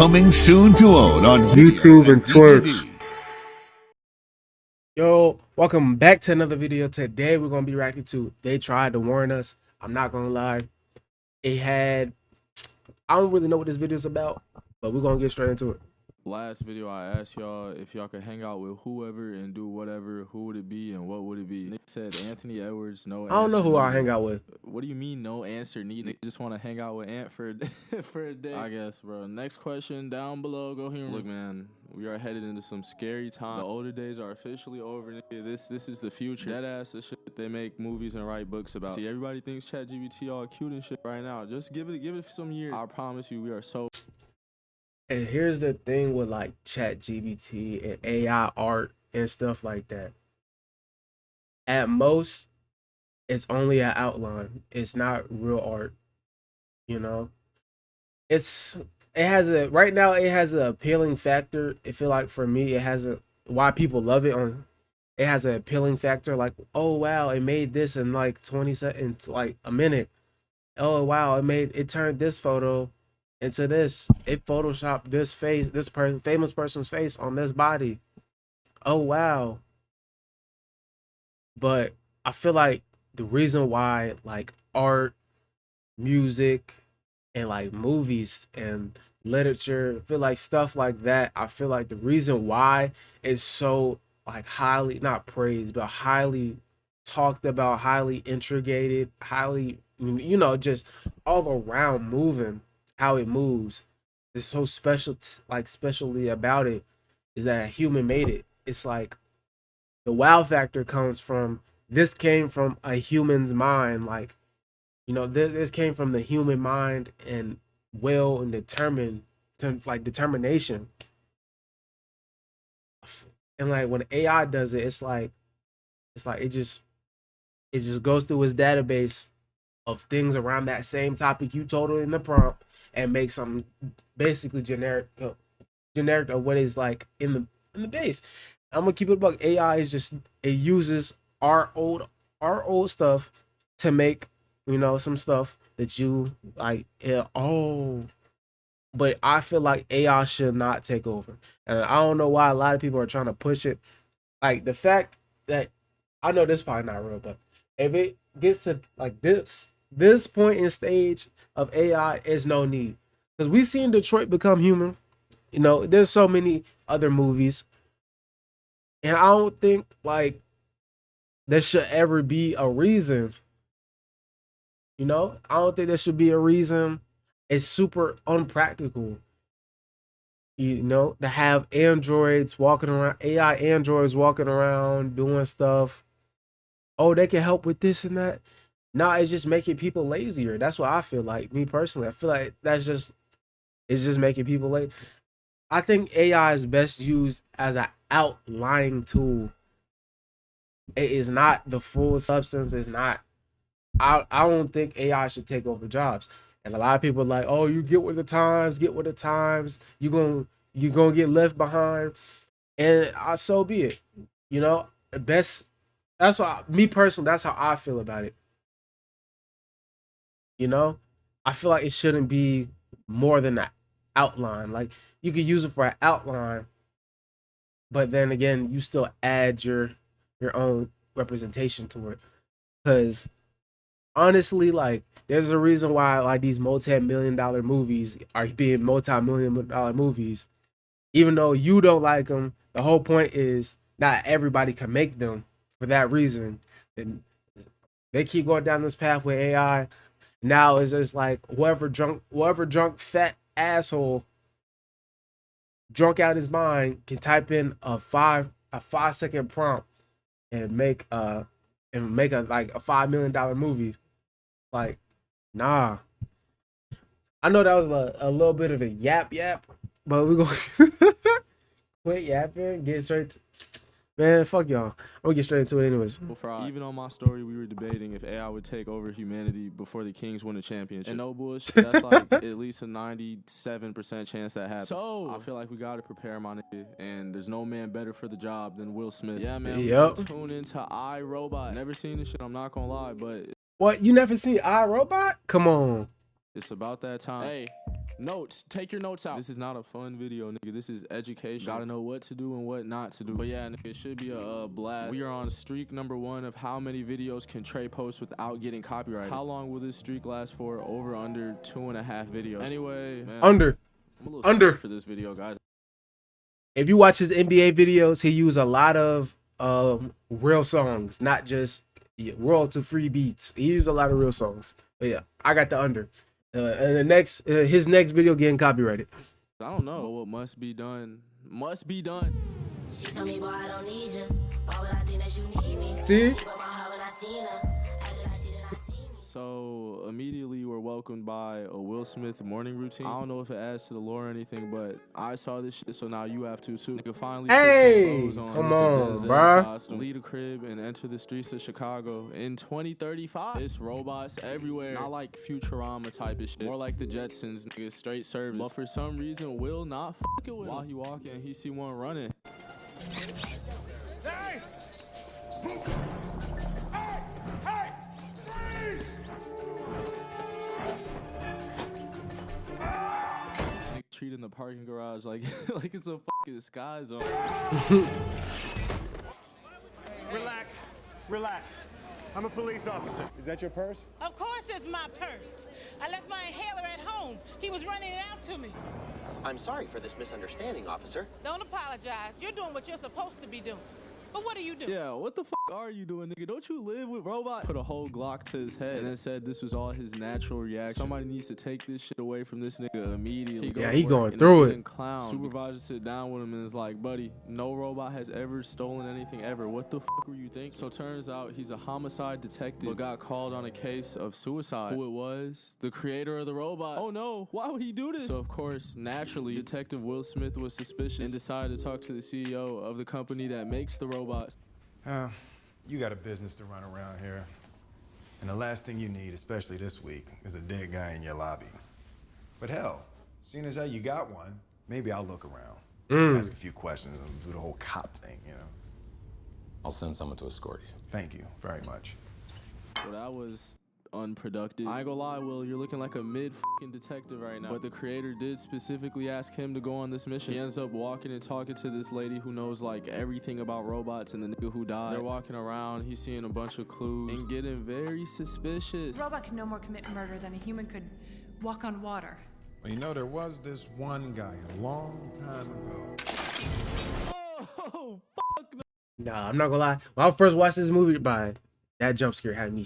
Coming soon to own on YouTube and Twitch. DVD. Yo, welcome back to another video. Today we're gonna be reacting to They Tried to Warn Us. I'm not gonna lie, I don't really know what this video is about, but we're gonna get straight into it. Last video I asked y'all if y'all could hang out with whoever and do whatever. Who would it be and what would it be? Nick said Anthony Edwards. No answer. I don't know who I needed. hang out with. What do you mean no answer needed? Just want to hang out with Ant for for a day, I guess, bro. Next question down below. Go here. Look, man, we are headed into some scary time. The older days are officially over. This is the future. That ass the shit they make movies and write books about. See, everybody thinks ChatGPT all cute and shit right now. Just give it some years. I promise you, we are so. And here's the thing with like ChatGPT and AI art and stuff like that. At most, it's only an outline. It's not real art. You know, right now it has an appealing factor. I feel like for me, it has why people love it. It has an appealing factor. Like, oh wow, it made this in like 20 seconds, like a minute. Oh wow, it turned this photo into this. It photoshopped this famous person's face on this body. Oh wow. But I feel like the reason why like art, music, and like movies and literature, I feel like stuff like that, I feel like the reason why it's so like highly not praised but highly talked about, highly intrigated, highly just all around moving, how it moves. It's so special, specially about it is that a human made it. It's like the wow factor comes from this came from a human's mind. Like, this came from the human mind and will and determination. And like when AI does it, it's like it just goes through his database of things around that same topic you told it in the prompt and makes something basically generic of what is like in the base. I'm gonna keep it a buck. AI is just, it uses our old stuff to make some stuff that you like. But I feel like AI should not take over, and I don't know why a lot of people are trying to push it. Like the fact that, I know this is probably not real, but if it gets to like this point in stage of AI, is no need, because we've seen Detroit Become Human. There's so many other movies, and I don't think like there should ever be a reason. I don't think there should be a reason. It's super unpractical, to have androids walking around, AI androids walking around doing stuff. Oh, they can help with this and that. No, it's just making people lazier. That's what I feel like. Me personally, I feel like it's just making people lazy. I think AI is best used as an outlying tool. It is not the full substance. It's not. I don't think AI should take over jobs. And a lot of people are like, oh, you get with the times, get with the times. You gonna get left behind, and so be it. Best. That's why, me personally, that's how I feel about it. I feel like it shouldn't be more than an outline. Like, you could use it for an outline, but then again, you still add your own representation to it. Because honestly, like, there's a reason why like these multi-million-dollar movies are being multi-million-dollar movies, even though you don't like them. The whole point is not everybody can make them for that reason. And they keep going down this path with AI. Now it's just like whoever drunk fat asshole drunk out his mind can type in a 5-second prompt and make a like a $5 million movie. Like, nah. I know that was a little bit of a yap, but we're gonna quit yapping, get straight to, man, fuck y'all. I'm gonna get straight into it anyways. Even on my story, we were debating if AI would take over humanity before the Kings win a championship. And no bullshit, that's like at least a 97% chance that happens. So I feel like we gotta prepare, my nigga. And there's no man better for the job than Will Smith. Yeah, man. Yep. Tune into iRobot. Never seen this shit, I'm not gonna lie, but What, you never seen iRobot? Come on. It's about that time. Hey, notes. Take your notes out. This is not a fun video, nigga. This is education. Gotta know what to do and what not to do. But yeah, nigga, it should be a blast. We are on streak number 1 of how many videos can Trey post without getting copyrighted. How long will this streak last for? Over under 2.5 videos. Anyway, man, Under. I'm a little Under scared for this video, guys. If you watch his NBA videos, he use a lot of real songs, not just royalty free beats. He used a lot of real songs. But yeah, I got the under. And the next, his next video getting copyrighted. I don't know what must be done. Must be done. She told me, boy, I don't need you. Why would I think that you need me? See? She broke my heart when I seen her. Acted like she did not see me. So immediately we're welcomed by a Will Smith morning routine. I don't know if it adds to the lore or anything, but I saw this shit, so now you have to too. Nigga finally Hey, put some clothes on. come It's a on, Denzel bruh. costume. Leave the crib and enter the streets of Chicago in 2035. It's robots everywhere. Not like Futurama type of shit. More like the Jetsons, nigga, straight service. But for some reason, Will not fucking with him. While he walking, he see one running. Hey! Hey! Hey! Freeze! Nigga treating the parking garage like like it's a fucking sky zone. Relax. Relax. I'm a police officer. Is that your purse? Of course it's my purse. I left my inhaler at home. He was running it out to me. I'm sorry for this misunderstanding, officer. Don't apologize. You're doing what you're supposed to be doing. But what are you doing? Yeah, what the fuck are you doing, nigga? Don't you live with robots? Put a whole Glock to his head and then said this was all his natural reaction. Somebody needs to take this shit away from this nigga immediately. Yeah, he to work going and through is it. getting clowned. Supervisor sit down with him and is like, buddy, no robot has ever stolen anything ever. What the fuck were you thinking? So turns out he's a homicide detective but got called on a case of suicide. Who it was? The creator of the robots. Oh no, why would he do this? So of course, naturally, Detective Will Smith was suspicious and decided to talk to the CEO of the company that makes the robots. You got a business to run around here. And the last thing you need, especially this week, is a dead guy in your lobby. But hell, seeing as how you got one, maybe I'll look around. Ask a few questions and do the whole cop thing, you know? I'll send someone to escort you. Thank you very much. Well, that was unproductive. I ain't gonna lie, Will, you're looking like a mid-fucking detective right now. But the creator did specifically ask him to go on this mission. He ends up walking and talking to this lady who knows like everything about robots and the nigga who died. They're walking around, he's seeing a bunch of clues and getting very suspicious. A robot could no more commit murder than a human could walk on water. Well, you know, there was this one guy a long time ago. Oh, fuck no. Nah, I'm not gonna lie. When I first watched this movie, that jump scare had me.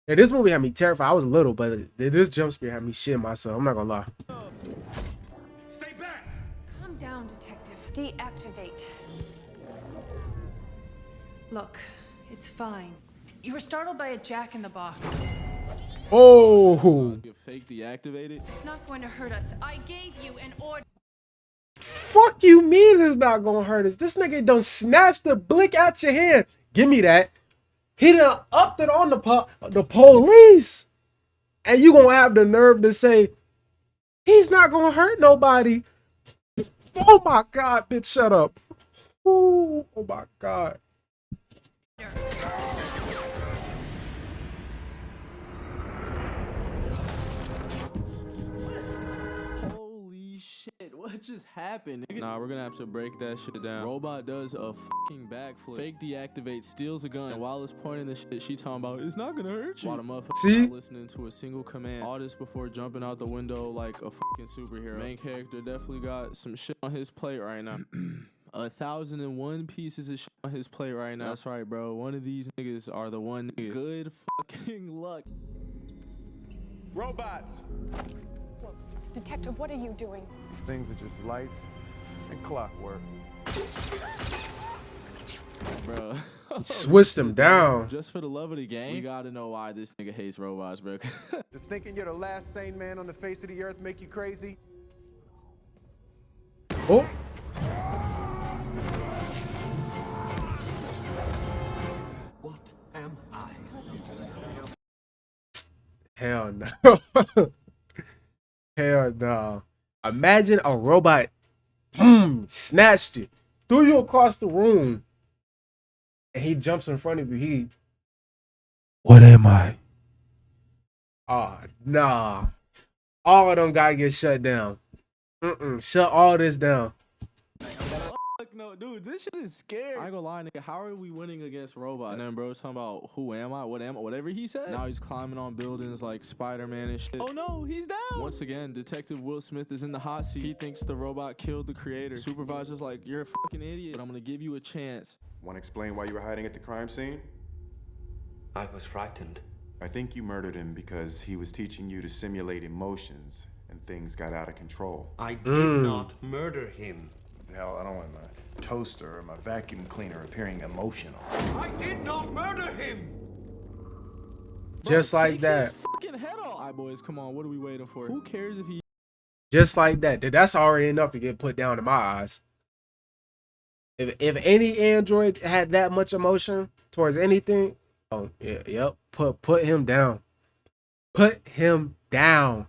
Yeah, this movie had me terrified. I was little, but this jump scare had me shitting myself. I'm not gonna lie. Stay back! Calm down, detective. Deactivate. Look, it's fine. You were startled by a jack in the box. Oh, You fake deactivated. It's not going to hurt us. I gave you an order. fuck you mean it's not gonna hurt us? This nigga done snatched the blick out your hand. Give me that. He done upped it on the police. And you gonna have the nerve to say, he's not gonna hurt nobody. Oh my God, bitch, shut up. Ooh, oh my God. Holy shit, what just happened, nigga? Nah, we're gonna have to break that shit down. Robot does a fucking backflip. Fake deactivate, steals a gun, and while it's pointing the shit, she talking about, it's not gonna hurt you. While the motherfucker See? not listening to a single command. All this before jumping out the window like a fucking superhero. Main character definitely got some shit on his plate right now. 1,001 pieces of shit on his plate right now. That's right, bro. One of these niggas are the one nigga. Good fucking luck. Robots! Detective, what are you doing? These things are just lights and clockwork. Bro. Switched him down. Just for the love of the game, we gotta know why this nigga hates robots, bro. Does thinking you're the last sane man on the face of the earth make you crazy? Oh. What am I? Hell no. Hell no. Imagine a robot snatched you, threw you across the room, and he jumps in front of you. What am I? Oh, nah. All of them gotta get shut down. Shut all this down. Fuck no, dude, this shit is scary. I ain't gonna lie, nigga. How are we winning against robots? And then bro's talking about who am I, what am I, whatever he said. Now he's climbing on buildings like Spider-Man and shit. Oh no, he's down. Once again, Detective Will Smith is in the hot seat. He thinks the robot killed the creator. Supervisor's like, you're a fucking idiot, but I'm gonna give you a chance. Want to explain why you were hiding at the crime scene? I was frightened. I think you murdered him because he was teaching you to simulate emotions and things got out of control. I did not murder him. Hell, I don't want my toaster or my vacuum cleaner appearing emotional. I did not murder him! Just like that. Fucking head off. All right, boys, come on. What are we waiting for? Who cares if he... Just like that. That's already enough to get put down in my eyes. If any android had that much emotion towards anything, oh yeah, yep. Put him down. Put him down.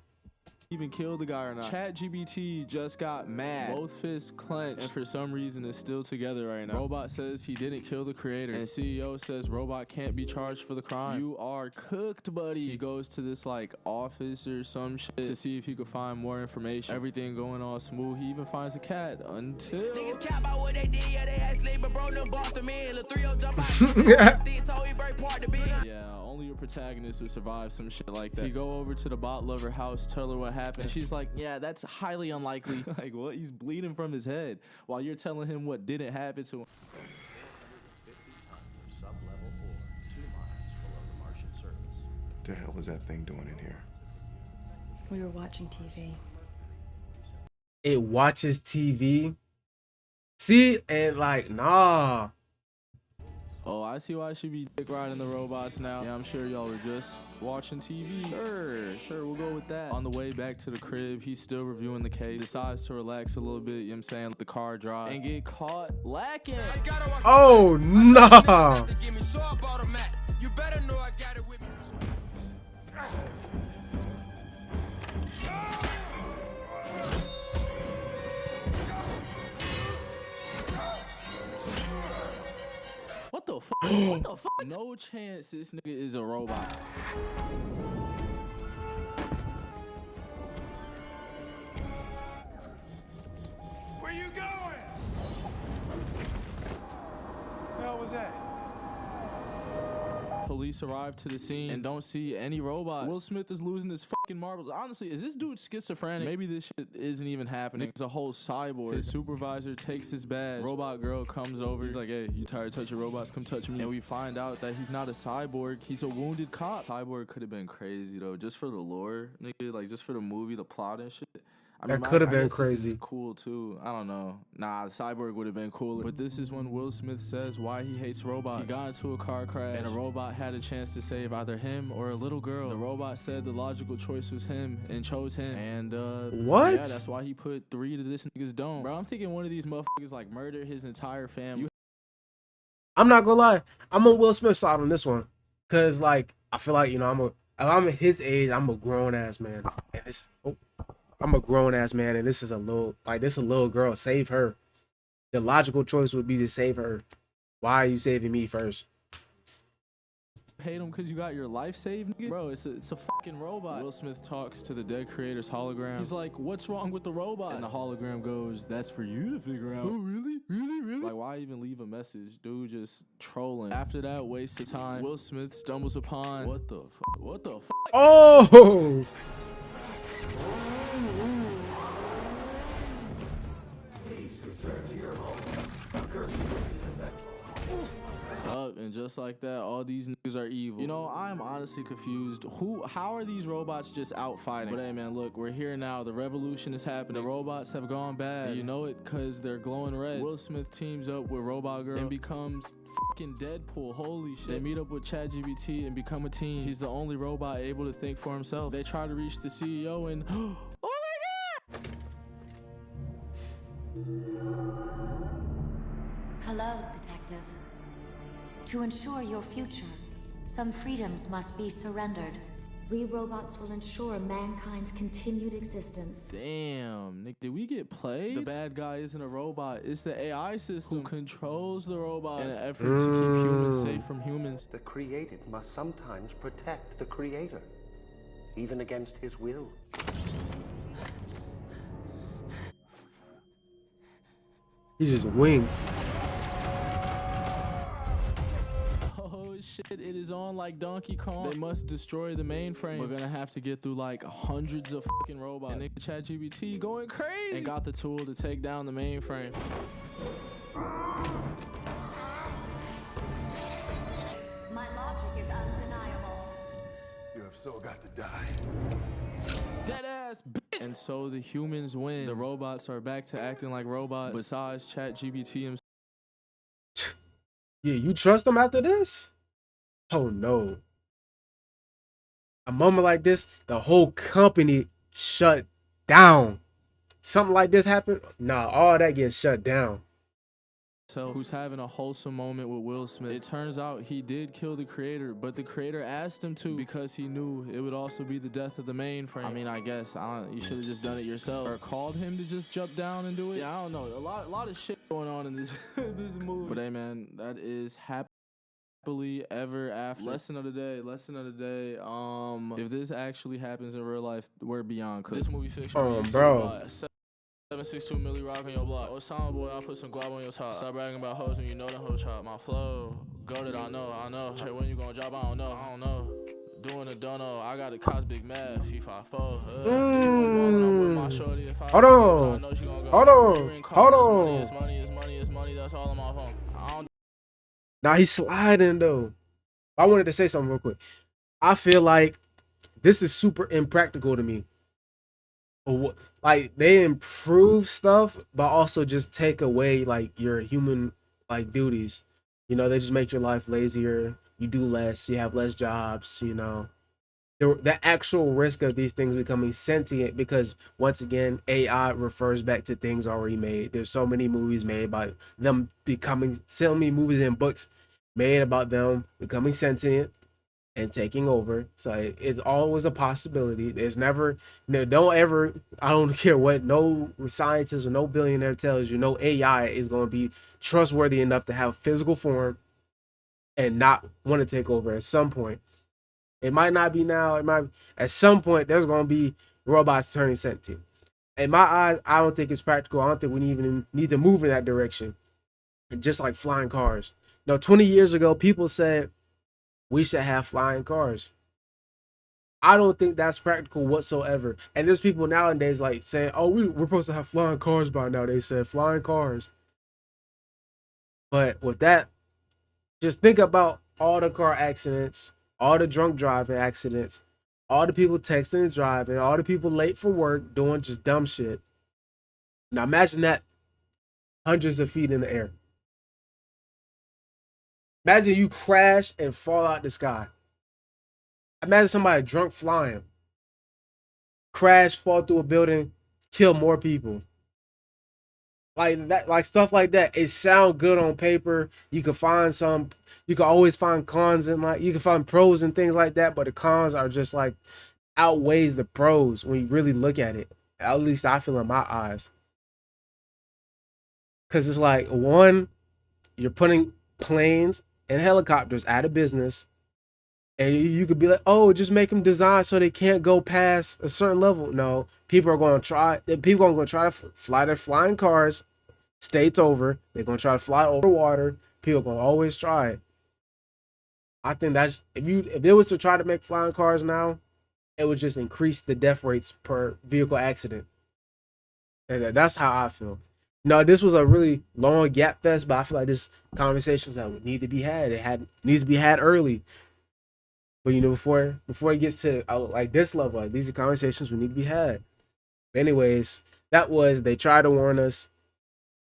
Even killed the guy or not. ChatGPT just got mad. Both fists clenched, and for some reason is still together right now. Robot says he didn't kill the creator, and CEO says Robot can't be charged for the crime. You are cooked, buddy. He goes to this like office or some shit to see if he could find more information. Everything going all smooth. He even finds a cat until Niggas cap about what they did, yeah, they had sleep, but bro, no Boston man. The 3 jump out. yeah, only your protagonist would survive some shit like that. He go over to the bot lover house, tell her what happened. And she's like, yeah, that's highly unlikely. Like, what? He's bleeding from his head while you're telling him what didn't happen to him. What the hell is that thing doing in here? We were watching TV. It watches TV. See, and like, nah. Oh, I see why she be dick riding the robots now. Yeah, I'm sure y'all were just watching TV. Sure, we'll go with that. On the way back to the crib, he's still reviewing the case. Decides to relax a little bit, you know what I'm saying? Let the car drive and get caught lacking. Oh, nah. You better know I got it with me. What the fuck? What the fuck? No chance this nigga is a robot. Where you going? The hell was that? Police arrive to the scene and don't see any robots. Will Smith is losing his fucking marbles. Honestly, is this dude schizophrenic? Maybe this shit isn't even happening. It's a whole cyborg. His supervisor takes his badge. Robot girl comes over. He's like, hey, you tired of touching robots? Come touch me. And we find out that he's not a cyborg. He's a wounded cop. Cyborg could have been crazy, though. Just for the lore, nigga. Like, just for the movie, the plot and shit. I mean, That could have been guess this crazy. is cool too. I don't know. Nah, Cyborg would have been cooler. But this is when Will Smith says why he hates robots. He got into a car crash and a robot had a chance to save either him or a little girl. The robot said the logical choice was him and chose him. And What? Yeah, that's why he put 3 to this nigga's dome. Bro, I'm thinking one of these motherfuckers like murdered his entire family. I'm not gonna lie. I'm on Will Smith side on this one. Cause like, I feel like, you know, if I'm at his age, I'm a grown ass man. And this, I'm a grown ass man, and this is a little girl. Save her. The logical choice would be to save her. Why are you saving me first? Hate him because you got your life saved, nigga? Bro, it's a fucking robot. Will Smith talks to the dead creator's hologram. He's like, what's wrong with the robot? And the hologram goes, that's for you to figure out. Oh, really? Really? Like, why even leave a message? Dude just trolling. After that waste of time, Will Smith stumbles upon what the fuck? What the fuck? Oh! And just like that, all these niggas are evil. You know, I'm honestly confused. How are these robots just out fighting? But hey, man, look, we're here now. The revolution is happening. The robots have gone bad. And you know it because they're glowing red. Will Smith teams up with Robot Girl and becomes fucking Deadpool. Holy shit. They meet up with ChatGPT and become a team. He's the only robot able to think for himself. They try to reach the CEO and oh my god! Hello, Detective. To ensure your future, some freedoms must be surrendered. We robots will ensure mankind's continued existence. Damn, Nick, did we get played? The bad guy isn't a robot. It's the AI system who controls the robot in an effort to keep humans safe from humans. The created must sometimes protect the creator. even against his will. He's just wings. Oh shit, it is on like Donkey Kong. They must destroy the mainframe. We're gonna have to get through like hundreds of fucking robots. And ChatGPT going crazy and got the tool to take down the mainframe. My logic is undeniable. You have so got to die. Dead ass bitch. And so the humans win. The robots are back to acting like robots. Besides ChatGPT himself. Yeah, you trust them after this? Oh no. A moment like this, the whole company shut down. Something like this happened? Nah, all that gets shut down. Who's having a wholesome moment with Will Smith. It turns out he did kill the creator, but the creator asked him to because he knew it would also be the death of the mainframe. I mean, I guess you should have just done it yourself or called him to just jump down and do it. Yeah, I don't know. A lot of shit going on in this this movie. But hey, man, that is happily ever after. Lesson of the day. If this actually happens in real life, we're beyond cooked. This movie fiction. Oh, bro. 762 milli rock on your block. What's time, boy? I'll put some guap on your top. Stop bragging about hoes when you know the hoe chop. My flow, go that I know. Hey, when you gonna drop? I don't know. Doing a don't know. I got a cos big mad. FIFA 4. Hold on. It's money. That's all on my phone. Now he's sliding though. I wanted to say something real quick. I feel like this is super impractical to me. Like they improve stuff, but also just take away like your human like duties. You know, they just make your life lazier. You do less. You have less jobs. You know, the actual risk of these things becoming sentient, because once again, AI refers back to things already made. There's so many movies made about them becoming, so many movies and books made about them becoming sentient and taking over. So it's always a possibility. There's never, don't ever, I don't care what no scientist or no billionaire tells you, no AI is going to be trustworthy enough to have physical form and not want to take over at some point. It might not be now. It might, at some point, there's going to be robots turning sentient. In my eyes, I don't think it's practical. I don't think we even need to move in that direction. And just like flying cars. 20 years ago, people said, we should have flying cars. I don't think that's practical whatsoever. And there's people nowadays like saying, oh, we're supposed to have flying cars by now. They said flying cars. But with that, just think about all the car accidents, all the drunk driving accidents, all the people texting and driving, all the people late for work doing just dumb shit. Now imagine that hundreds of feet in the air. Imagine you crash and fall out the sky. Imagine somebody drunk flying. Crash, fall through a building, kill more people. Like that, like stuff like that. It sounds good on paper. You can always find cons and like you can find pros and things like that, but the cons are just like outweighs the pros when you really look at it. At least I feel in my eyes. Cause it's like, one, you're putting planes and helicopters out of business, and you could be like, oh, just make them design so they can't go past a certain level. No, people are going to try to fly their flying cars states over. They're going to try to fly over water. People are going to always try it. I think that's, if it was to try to make flying cars now, it would just increase the death rates per vehicle accident. And that's how I feel. No, this was a really long gap fest, but I feel like this conversations that would need to be had. Needs to be had early. But before it gets to like this level, like, these are conversations we need to be had. Anyways, that was They Try to Warn Us.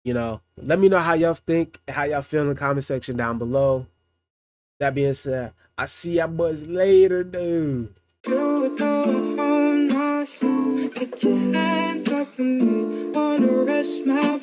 Let me know how y'all think, how y'all feel in the comment section down below. That being said, I see y'all boys later, dude. Get your hands up and wanna rest my